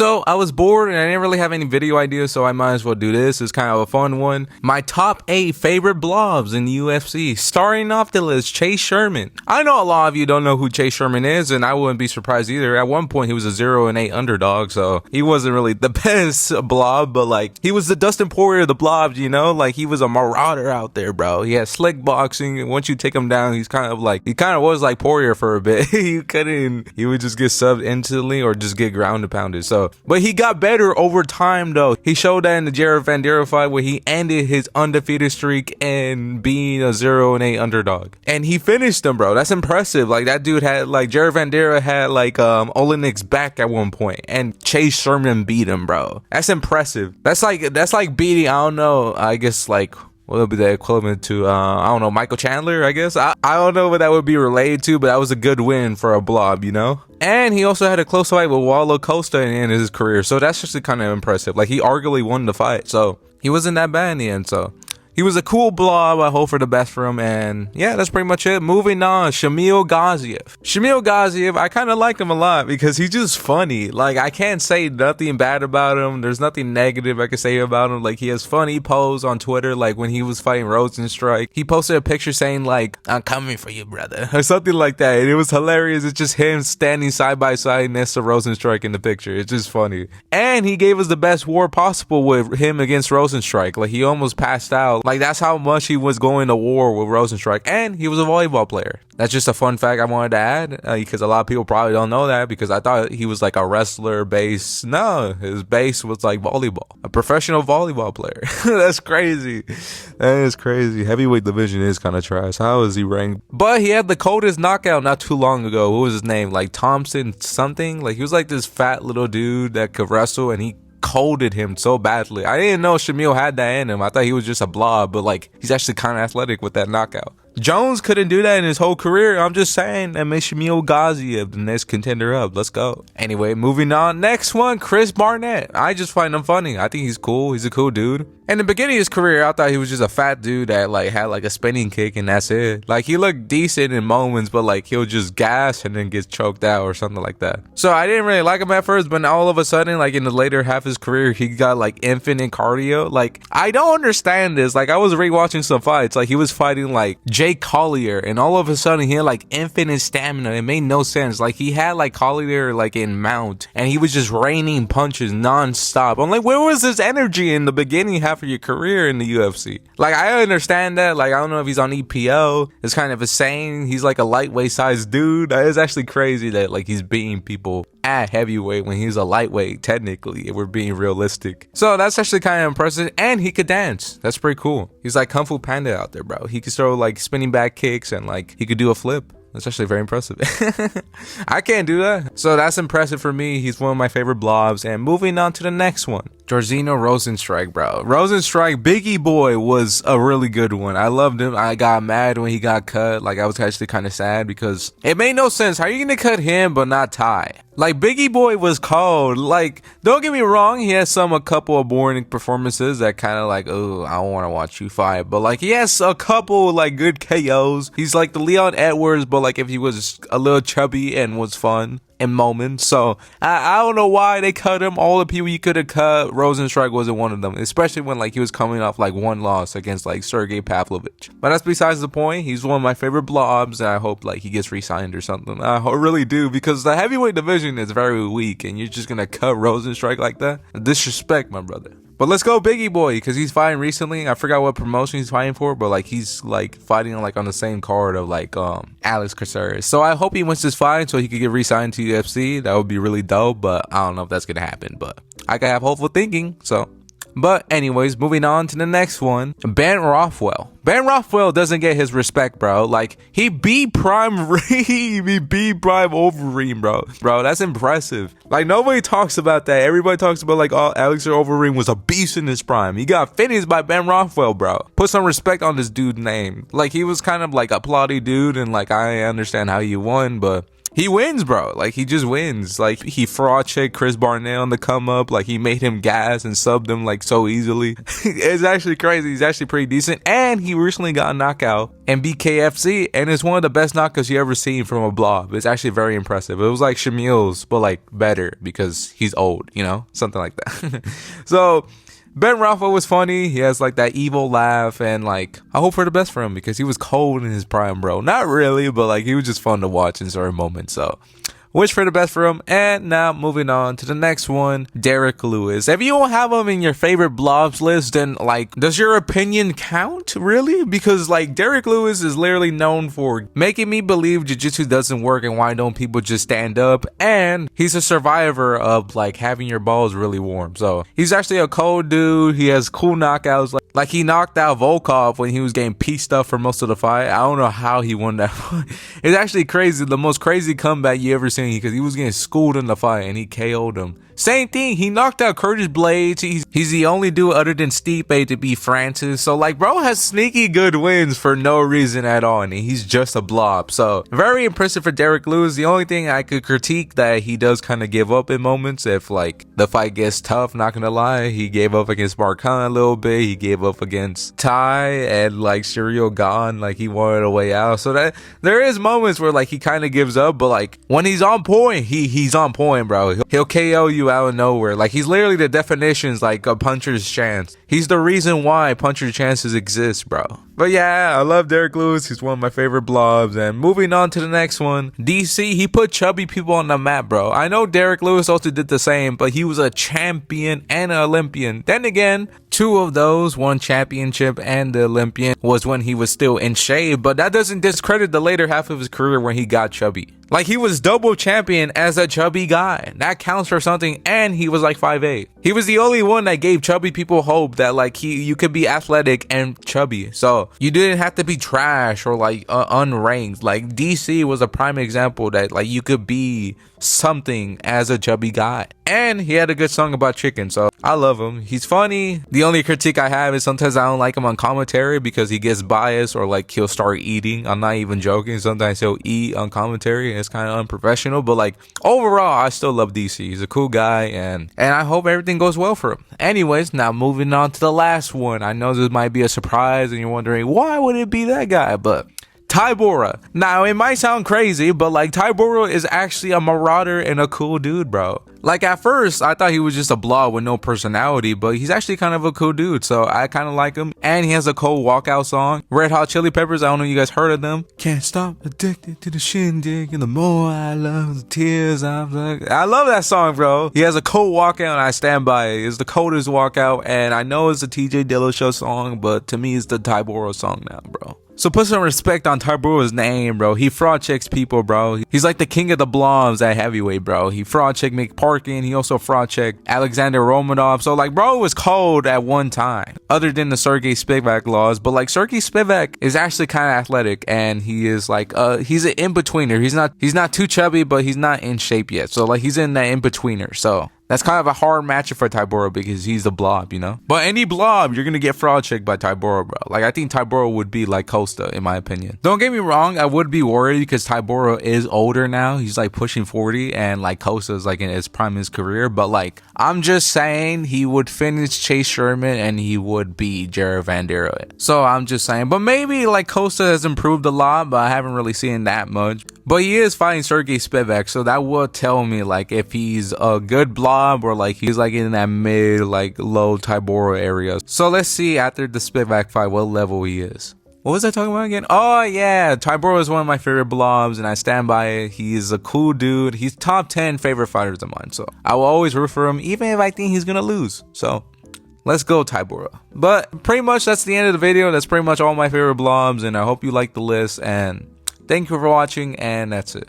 So I was bored and I didn't really have any video ideas, so I might as well do this. It's kind of a fun one. My top 8 favorite blobs in the UFC. Starting off the list, Chase Sherman. I know a lot of you don't know who Chase Sherman is, and I wouldn't be surprised either. At one point, he was a 0-8 underdog, so he wasn't really the best blob, but like, he was the Dustin Poirier of the blobs, you know? Like, he was a marauder out there, bro. He had slick boxing, and once you take him down, he kind of was like Poirier for a bit. He would just get subbed instantly or just get ground and pounded. So, but he got better over time though. He showed that in the Jared Vanderaa fight where he ended his undefeated streak and being a 0-8 underdog. And he finished him, bro. That's impressive. Like, that dude had, like, Jared Vanderaa had like Oleinik's back at one point, and Chase Sherman beat him, bro. That's impressive. That's like beating, I don't know, I guess like, what would be the equivalent to, I don't know, Michael Chandler, I guess? I don't know what that would be related to, but that was a good win for a blob, you know? And he also had a close fight with Wallo Costa in his career, so that's just kind of impressive. Like, he arguably won the fight, so he wasn't that bad in the end, so he was a cool blob. I hope for the best for him. And yeah, that's pretty much it. Moving on, Shamil Gaziev. Shamil Gaziev, I kind of like him a lot because he's just funny. Like, I can't say nothing bad about him. There's nothing negative I can say about him. Like, he has funny posts on Twitter. Like, when he was fighting Rozenstruik, he posted a picture saying like, "I'm coming for you, brother," or something like that. And it was hilarious. It's just him standing side by side next to Rozenstruik in the picture. It's just funny. And he gave us the best war possible with him against Rozenstruik. Like, he almost passed out. Like, that's how much he was going to war with Rozenstruik, and he was a volleyball player. That's just a fun fact I wanted to add, because a lot of people probably don't know that, because I thought he was like a wrestler base. No, his base was like volleyball, a professional volleyball player. That's crazy. That is crazy. Heavyweight division is kind of trash. How is he ranked? But he had the coldest knockout not too long ago. What was his name? Like Thompson something? Like, he was like this fat little dude that could wrestle, and he colded him so badly. I didn't know Shamil had that in him. I thought he was just a blob, but like, he's actually kind of athletic with that knockout. Jones couldn't do that in his whole career. I'm just saying, that makes Shamil Gaziev the next contender up. Let's go. Anyway, moving on. Next one, Chris Barnett. I just find him funny. I think he's cool. He's a cool dude. In the beginning of his career, I thought he was just a fat dude that like had like a spinning kick and that's it. Like, he looked decent in moments, but like, he'll just gas and then gets choked out or something like that. So I didn't really like him at first, but all of a sudden, like in the later half of his career, he got like infinite cardio. Like, I don't understand this. Like, I was rewatching some fights. Like, he was fighting like Jake Collier, and all of a sudden he had like infinite stamina. It made no sense. Like, he had like Collier like in mount, and he was just raining punches non-stop. I'm like, where was this energy in the beginning half of your career in the UFC? Like, I understand that. Like, I don't know if he's on EPO. It's kind of insane. He's like a lightweight sized dude. It's actually crazy that like he's beating people at heavyweight when he's a lightweight, technically, if we're being realistic. So that's actually kind of impressive. And he could dance. That's pretty cool. He's like Kung Fu Panda out there, bro. He could throw like spinning back kicks, and like he could do a flip. That's actually very impressive. I can't do that. So that's impressive for me. He's one of my favorite blobs. And moving on to the next one, Jairzinho Rozenstruik, bro. Rozenstruik, Biggie Boy, was a really good one. I loved him. I got mad when he got cut. Like, I was actually kind of sad because it made no sense. How are you gonna cut him but not Ty? Like, Biggie Boy was cold. Like, don't get me wrong, he has a couple of boring performances that kind of like, oh, I don't want to watch you fight. But like, he has a couple like good KOs. He's like the Leon Edwards, but like if he was a little chubby and was fun in moments. So I don't know why they cut him. All the people you could have cut, Rozenstruik wasn't one of them, especially when like he was coming off like one loss against like Sergey Pavlovich. But that's besides the point. He's one of my favorite blobs, and I hope like he gets re-signed or something. I really do, because the heavyweight division is very weak, and you're just gonna cut Rozenstruik like that? Disrespect, my brother. But let's go Biggie Boy, because he's fighting recently. I forgot what promotion he's fighting for, but like he's like fighting like on the same card of like Alex Caceres. So I hope he wins this fight so he could get re-signed to UFC. That would be really dope, but I don't know if that's gonna happen. But I can have hopeful thinking. So, but anyways, moving on to the next one, Ben Rothwell. Ben Rothwell doesn't get his respect, bro. Like, he beat Prime Reem. He beat Prime Overeem, bro. Bro, that's impressive. Like, nobody talks about that. Everybody talks about, like, oh, Alex Overeem was a beast in his prime. He got finished by Ben Rothwell, bro. Put some respect on this dude's name. Like, he was kind of, like, a plotty dude, and, like, I understand how you won, but he wins, bro. Like, he just wins. Like, he fraud checked Chris Barnett on the come up. Like, he made him gas and subbed him like so easily. It's actually crazy. He's actually pretty decent, and he recently got a knockout in BKFC, and it's one of the best knockouts you ever seen from a blob. It's actually very impressive. It was like Shamil's, but like better because he's old, you know, something like that. So Ben Rothwell was funny. He has like that evil laugh, and like I hope for the best for him because he was cold in his prime, bro. Not really, but like he was just fun to watch in certain moments. So wish for the best for him. And now moving on to the next one, Derrick Lewis. If you don't have him in your favorite blobs list, then like, does your opinion count really? Because like Derrick Lewis is literally known for making me believe jiu-jitsu doesn't work and why don't people just stand up, and he's a survivor of like having your balls really warm. So he's actually a cold dude. He has cool knockouts. Like he knocked out Volkov when he was getting pieced up for most of the fight. I don't know how he won that fight. It's actually crazy. The most crazy comeback you ever seen, because he was getting schooled in the fight and he KO'd him. Same thing, he knocked out Curtis Blades. He's the only dude other than Stipe to beat Francis. So like, bro has sneaky good wins for no reason at all, and he's just a blob. So very impressive for Derrick Lewis. The only thing I could critique that he does kind of give up in moments if like the fight gets tough, not gonna lie. He gave up against Marcin a little bit. He gave up against Ty and like Shiryo Gone. Like he wanted a way out. So that there is moments where like he kind of gives up, but like when he's on point, he's on point, bro. He'll KO you out of nowhere. Like he's literally the definitions like a puncher's chance. He's the reason why puncher chances exist, bro. But yeah, I love Derrick Lewis. He's one of my favorite blobs. And moving on to the next one, DC, he put chubby people on the map, bro. I know Derrick Lewis also did the same, but he was a champion and an Olympian. Then again, two of those, one championship and the Olympian, was when he was still in shape, but that doesn't discredit the later half of his career when he got chubby. Like he was double champion as a chubby guy. That counts for something, and he was like 5'8". He was the only one that gave chubby people hope that like you could be athletic and chubby. So you didn't have to be trash or like unranked. Like DC was a prime example that like you could be something as a chubby guy. And he had a good song about chicken, so I love him. He's funny. The only critique I have is sometimes I don't like him on commentary because he gets biased or like he'll start eating. I'm not even joking. Sometimes he'll eat on commentary and it's kind of unprofessional, but like overall I still love DC. He's a cool guy, and I hope everything goes well for him. Anyways, now moving on to the last one. I know this might be a surprise and you're wondering why would it be that guy, but Tybura. Now it might sound crazy, but like Tybura is actually a marauder and a cool dude, bro. Like at first I thought he was just a blob with no personality, but he's actually kind of a cool dude, so I kind of like him. And he has a cold walkout song, Red Hot Chili Peppers. I don't know if you guys heard of them. Can't stop addicted to the shindig, and the more I love the tears I'm like. I love that song, bro. He has a cold walkout and I stand by it. It's the coldest walkout, and I know it's a TJ Dillashaw song, but to me it's the Tybura song now, bro. So put some respect on Tybura's name, bro. He fraud checks people, bro. He's like the king of the blobs at heavyweight, bro. He fraud checked McParkin. He also fraud checked Alexander Romanov. So like, bro was cold at one time, other than the Sergey Spivak laws. But like, Sergey Spivak is actually kind of athletic, and he is like, he's an in-betweener. He's not too chubby, but he's not in shape yet. So like, he's in that in-betweener. So that's kind of a hard matchup for Tybura because he's a blob, you know? But any blob, you're going to get fraud checked by Tybura, bro. Like, I think Tybura would be like Costa, in my opinion. Don't get me wrong, I would be worried because Tybura is older now. He's like pushing 40, and like Costa is like in his prime of his career. But like, I'm just saying he would finish Chase Sherman and he would beat Jared Vanderohe. So I'm just saying. But maybe like Costa has improved a lot, but I haven't really seen that much. But he is fighting Sergey Spivak, so that will tell me like if he's a good blob or like he's like in that mid like low Tybura area. So let's see after the Spivak fight what level he is. What was I talking about again? Oh yeah, Tybura is one of my favorite blobs, and I stand by it. He's a cool dude. He's top 10 favorite fighters of mine, so I will always root for him even if I think he's gonna lose. So let's go Tybura. But pretty much that's the end of the video. That's pretty much all my favorite blobs, and I hope you like the list, and thank you for watching, and that's it.